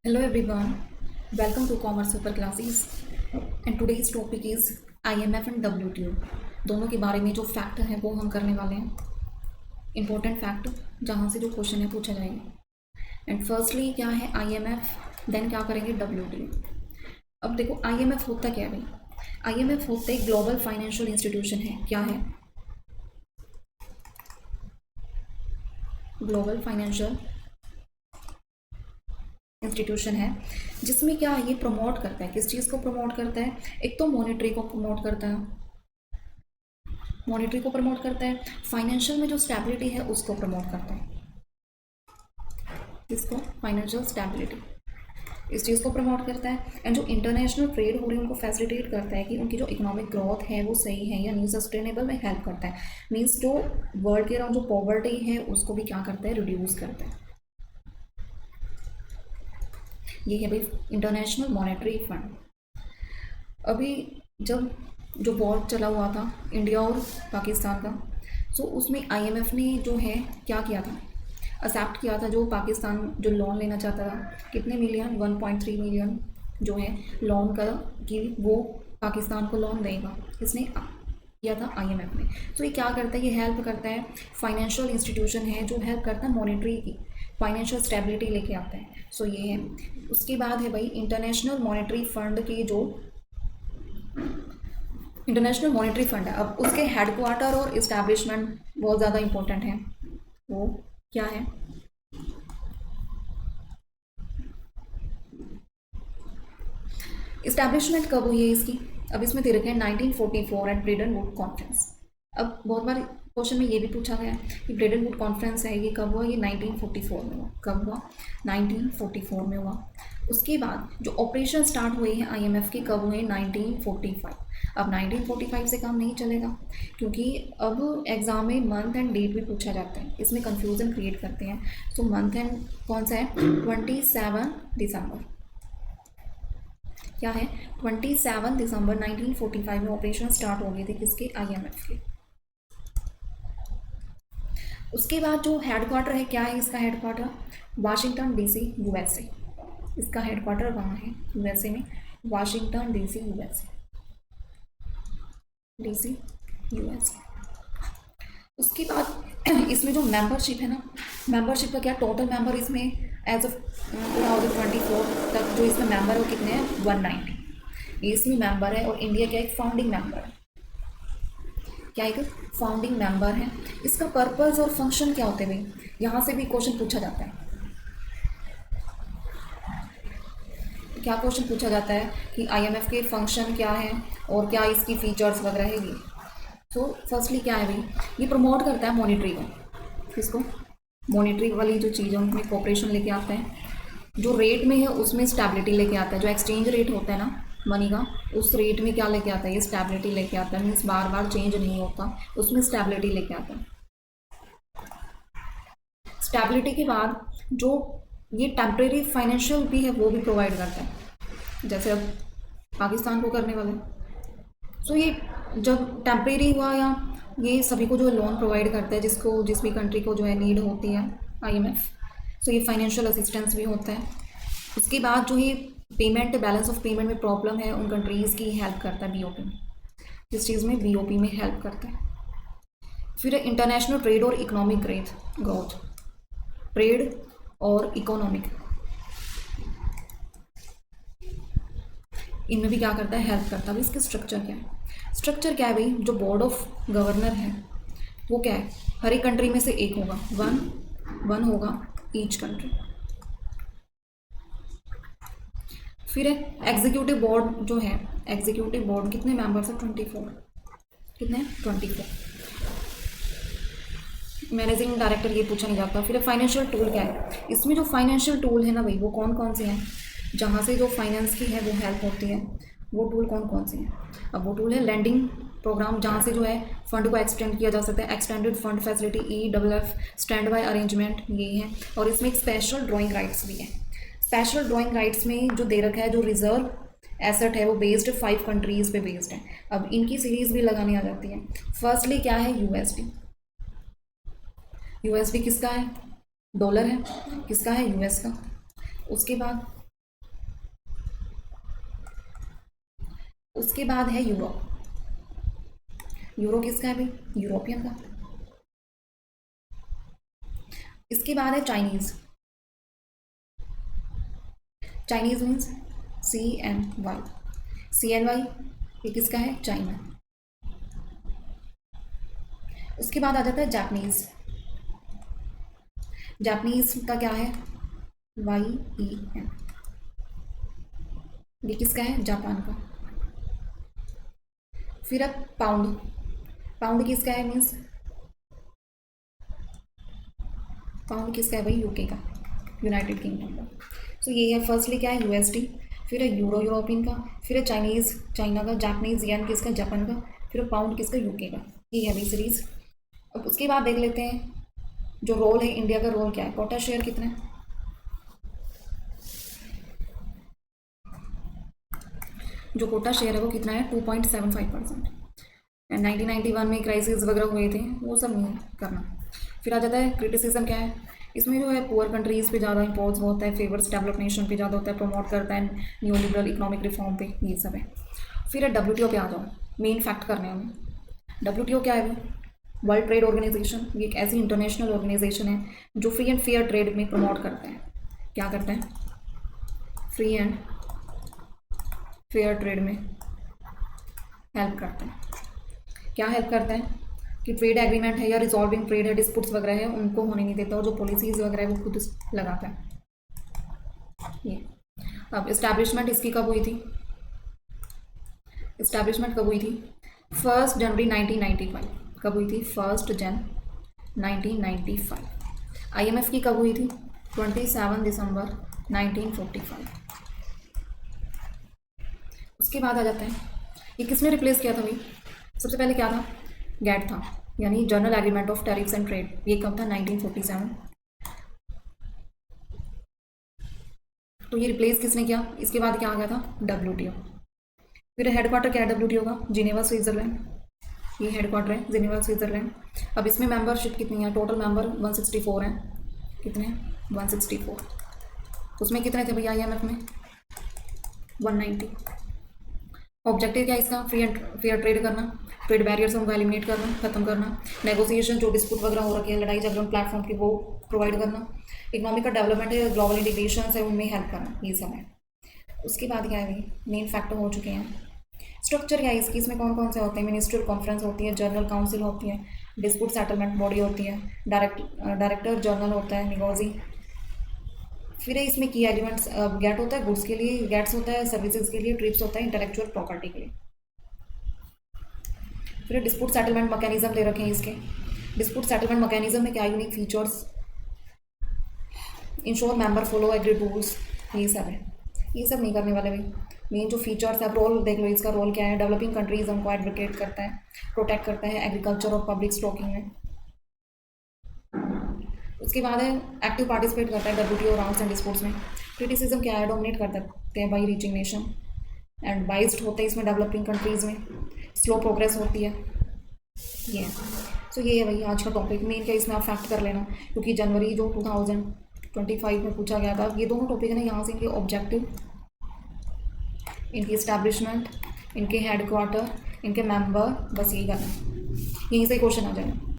Hello everyone, welcome to Commerce Super Classes and today's topic is IMF and WTO। दोनों के बारे में जो फैक्ट हैं वो हम करने वाले हैं, इम्पोर्टेंट फैक्ट जहाँ से जो क्वेश्चन है पूछा जाएगा। एंड फर्स्टली क्या है IMF, देन क्या करेंगे WTO। अब देखो IMF होता क्या है भाई, IMF होता है ग्लोबल फाइनेंशियल इंस्टीट्यूशन है। क्या है? ग्लोबल फाइनेंशियल इंस्टीट्यूशन है, जिसमें क्या ये प्रमोट करता है, किस चीज़ को प्रमोट करता है? एक तो मॉनेटरी को प्रमोट करता है, मॉनेटरी को प्रमोट करता है, फाइनेंशियल में जो स्टेबिलिटी है उसको प्रमोट करता है। इसको फाइनेंशियल स्टेबिलिटी, इस चीज़ को प्रमोट करता है। एंड जो इंटरनेशनल ट्रेड हो रही है उनको फैसिलिटेट करता है कि उनकी जो इकोनॉमिक ग्रोथ है वो सही है या नहीं, सस्टेनेबल में हेल्प करता है। मीन्स जो वर्ल्ड के अराउंड जो पॉवर्टी है उसको भी क्या करता है, रिड्यूस करता है। ये है भाई इंटरनेशनल मॉनेटरी फंड। अभी जब जो वॉर चला हुआ था इंडिया और पाकिस्तान का, सो उसमें आईएमएफ ने जो है क्या किया था, एक्सेप्ट किया था जो पाकिस्तान जो लोन लेना चाहता था, कितने मिलियन, 1.3 मिलियन जो है लोन का, कि वो पाकिस्तान को लोन देगा। इसने किया था आईएमएफ ने। तो ये क्या करता है, ये हेल्प करता है, फाइनेंशियल इंस्टीट्यूशन है जो हेल्प करता है मॉनेटरी की, फाइनेंशियल स्टेबिलिटी लेके आता है। सो ये है। उसके बाद है भाई इंटरनेशनल मॉनेटरी फंड की, जो इंटरनेशनल मॉनेटरी फंड है, अब उसके हेडक्वार्टर और इस्टेब्लिशमेंट बहुत ज़्यादा इंपॉर्टेंट है। वो क्या है? इस्टेब्लिशमेंट कब हुई है इसकी? अब इसमें दे रखे हैं 1944 एट ब्रेडन वुड कॉन्फ्रेंस। अब बहुत बार क्वेश्चन में ये भी पूछा गया कि ब्रेडन वुड कॉन्फ्रेंस है ये कब हुआ? ये 1944 में हुआ। कब हुआ? 1944 में हुआ। उसके बाद जो ऑपरेशन स्टार्ट हुए हैं आईएमएफ के कब हुए? 1945। अब 1945 से काम नहीं चलेगा, क्योंकि अब एग्ज़ाम में मंथ एंड डेट भी पूछा जाता है, इसमें कन्फ्यूज़न क्रिएट करते हैं। तो मंथ एंड कौन सा है? 27 दिसंबर। क्या है? 27 दिसंबर 1945 में ऑपरेशन स्टार्ट हो गए थे, किसके? आईएमएफ के। उसके बाद जो हेडक्वार्टर है, क्या है इसका हेडक्वार्टर? Washington DC USA. इसका हेडक्वार्टर वहाँ है यूएसए में, Washington DC USA, DC USA. उसके बाद इसमें जो मेंबरशिप है ना, मेंबरशिप का क्या, टोटल मेंबर इसमें एज ऑफ 2024 तक जो इसमें मेंबर है वो कितने हैं? 190 ये इसमें मेंबर है। और इंडिया क्या एक फाउंडिंग मेंबर है, क्या एक फाउंडिंग मेंबर है। इसका पर्पस और फंक्शन क्या होते हैं भाई, यहाँ से भी क्वेश्चन पूछा जाता है। क्या क्वेश्चन पूछा जाता है कि आईएमएफ के फंक्शन क्या है और क्या इसकी फीचर्स वगैरह है ये। तो फर्स्टली क्या है भाई, ये प्रमोट करता है मॉनेटरी को। किसको? मॉनेटरी वाली जो चीज़ है उनमें कॉपरेशन लेके आता है, जो रेट में है उसमें स्टेबिलिटी लेके आता है, जो एक्सचेंज रेट होता है ना मनी का, उस रेट में क्या लेके आता है? ये स्टेबिलिटी लेके आता है। मीन्स बार बार चेंज नहीं होता, उसमें स्टेबिलिटी लेके आता है। स्टेबिलिटी के बाद जो ये टेम्परेरी फाइनेंशियल भी है वो भी प्रोवाइड करता है, जैसे अब पाकिस्तान को करने वाले। सो ये जब टेम्परेरी हुआ, या ये सभी को जो लोन प्रोवाइड करता है जिसको, जिस भी कंट्री को जो है नीड होती है आईएमएफ। सो ये फाइनेंशियल असिस्टेंस भी होता है। उसके बाद जो ये पेमेंट, बैलेंस ऑफ पेमेंट में प्रॉब्लम है उन कंट्रीज़ की हेल्प करता है बीओपी में। किस चीज़ में? बीओपी में हेल्प करता है। फिर इंटरनेशनल ट्रेड और इकोनॉमिक ग्रोथ, ट्रेड और इकोनॉमिक, इनमें भी क्या करता है? हेल्प करता है। इसके स्ट्रक्चर क्या है? स्ट्रक्चर क्या है भाई, जो बोर्ड ऑफ गवर्नर है वो क्या है, हर एक कंट्री में से एक होगा, वन होगा ईच कंट्री। फिर एग्जीक्यूटिव बोर्ड जो है, एग्जीक्यूटिव बोर्ड कितने मेंबर्स है? 24। कितने? 24। मैनेजिंग डायरेक्टर ये पूछा नहीं जाता। फिर फाइनेंशियल टूल क्या है, इसमें जो फाइनेंशियल टूल है ना भाई वो कौन कौन से हैं, जहाँ से जो फाइनेंस की है वो हेल्प होती है, वो टूल कौन कौन से हैं? अब वो टूल है लैंडिंग प्रोग्राम, जहाँ से जो है फंड को एक्सटेंड किया जा सकता है, extended fund facility, EFF, stand by arrangement, ये है। और इसमें एक स्पेशल ड्राइंग राइट्स भी है। स्पेशल ड्राइंग राइट्स में जो दे रखा है, जो रिजर्व एसेट है वो बेस्ड 5 कंट्रीज़ पे बेस्ड है। अब इनकी सीरीज़ भी लगानी आ जाती है। फर्स्टली क्या है? यूएसडी। यूएसडी किसका है? डॉलर है। किसका है? यूएस का। उसके बाद उसके बाद है यूरो। यूरो किसका है भाई? यूरोपियन का। इसके बाद है Chinese. Chinese means CNY। CNY ये किसका है? चाइना। उसके बाद आ जाता है जापनीज़। जापनीज़ का क्या है? YEN। ये किसका है? जापान का। फिर अब पाउंड। पाउंड किसका है? मीन्स पाउंड किसका है भाई? यूके का, यूनाइटेड किंगडम का। सो ये है फर्स्टली क्या है? USD, फिर है यूरो यूरोपियन का, फिर है चाइनीज़ चाइना का, जापनीज़ येन किसका? जापान का, फिर पाउंड किसका? यूके का। ये है भाई सीरीज़। अब उसके बाद देख लेते हैं जो रोल है इंडिया का। रोल क्या है? कोटा शेयर कितना है? जो कोटा शेयर है वो कितना है? 2.75%। एंड 1991 में क्राइसिस वगैरह हुए थे, वो सब नहीं करना। फिर आ जाता है क्रिटिसिज्म क्या है इसमें? जो है पुअर कंट्रीज़ पे ज़्यादा इम्पोज होता है, फेवर्स डेवलप नेशन पे ज़्यादा होता है, प्रमोट करता है न्यू लिबरल इकोनॉमिक रिफॉर्म पे, ये सब है। फिर है WTO पे आ जाओ, मेन फैक्ट करने हमें। WTO क्या है वो? World trade organization. ये एक ऐसी इंटरनेशनल ऑर्गेनाइजेशन है जो फ्री एंड फेयर ट्रेड में प्रमोट करता है। क्या करता है? फ्री एंड फेयर ट्रेड में हेल्प करता है। क्या हेल्प करता है? कि ट्रेड एग्रीमेंट है या रिजॉल्विंग ट्रेड है, डिस्प्यूट्स वगैरह है, उनको होने नहीं देता, और जो पॉलिसीज़ वगैरह है वो खुद लगाता है ये। अब इस्टेब्लिशमेंट इसकी कब हुई थी? इस्टेब्लिशमेंट कब हुई थी? 1 जनवरी 1995। कब हुई थी? 1 जनवरी 1995। IMF की कब हुई थी? 27 दिसंबर 1945। उसके बाद आ जाता है ये किसने रिप्लेस किया था भाई? सबसे पहले क्या था? गैट था, यानी journal agreement of tariffs and trade. ये कब था? 1947। तो ये रिप्लेस किसने किया? इसके बाद क्या आ गया था? WTO। फिर हेडक्वार्टर क्या है WTO का? Geneva Switzerland. ये हेडक्वार्टर है जिनेवा स्विट्जरलैंड। अब इसमें मेंबरशिप कितनी है? टोटल मेंबर 164 हैं। कितने हैं? 164। उसमें कितने थे भैया IMF में? 190। ऑब्जेक्टिव क्या है इसका? फ्री एंड फेयर ट्रेड करना, ट्रेड बैरियर्स उनको एलिमिनेट करना, खत्म करना, नेगोशिएशन जो डिस्प्यूट वगैरह हो रखे हैं, लड़ाई झगड़ों प्लेटफॉर्म की, वो प्रोवाइड करना, इकोनॉमिक का डेवलपमेंट है, ग्लोबल इंटीग्रेशन है, उनमें हेल्प करना, ये सब है। उसके बाद क्या है भाई? मेन फैक्टर हो चुके हैं। स्ट्रक्चर क्या है इसकी? इसमें कौन कौन से होते हैं? मिनिस्ट्रियल कॉन्फ्रेंस होती है, जनरल काउंसिल होती है, डिस्प्यूट सेटलमेंट बॉडी होती है, डायरेक्टर जनरल होता है, निगोजी। फिर है इसमें की एलिमेंट्स। गेट होता है गुड्स के लिए, गेट्स होता है सर्विसेज के लिए, ट्रिप्स होता है इंटेलेक्चुअल प्रॉपर्टी के लिए। फिर डिस्प्यूट सेटलमेंट मैकेनिज्म ले रखे हैं इसके। डिस्प्यूट सेटलमेंट मैकेनिज्म में क्या unique features? Ensure member follow agree rules, ये सब है। ये सब नहीं करने वाले भाई। मेन जो फीचर्स है, रोल देख लो इसका। रोल क्या है? डेवलपिंग कंट्रीज उनको एडवोकेट करता है, प्रोटेक्ट करता है एग्रीकल्चर और पब्लिक स्टॉकिंग में। उसके बाद है एक्टिव पार्टिसिपेट करता है WTO राउंड्स एंड डिस्प्यूट्स में। क्रिटिसिज्म क्या है? डोमिनेट कर सकते हैं by reaching nation, and biased होते हैं इसमें डेवलपिंग कंट्रीज़ में, स्लो प्रोग्रेस होती है, ये है। सो ये है भाई आज का टॉपिक। मेन क्या इसमें आप फैक्ट कर लेना, क्योंकि जनवरी जो 2025 में पूछा गया था। ये दोनों टॉपिक है ना, यहाँ से इनके ऑब्जेक्टिव, इनकी इस्टेब्लिशमेंट, इनके हेडक्वार्टर, इनके मेंबर, बस यही करना है, यहीं से क्वेश्चन आ जाएगा।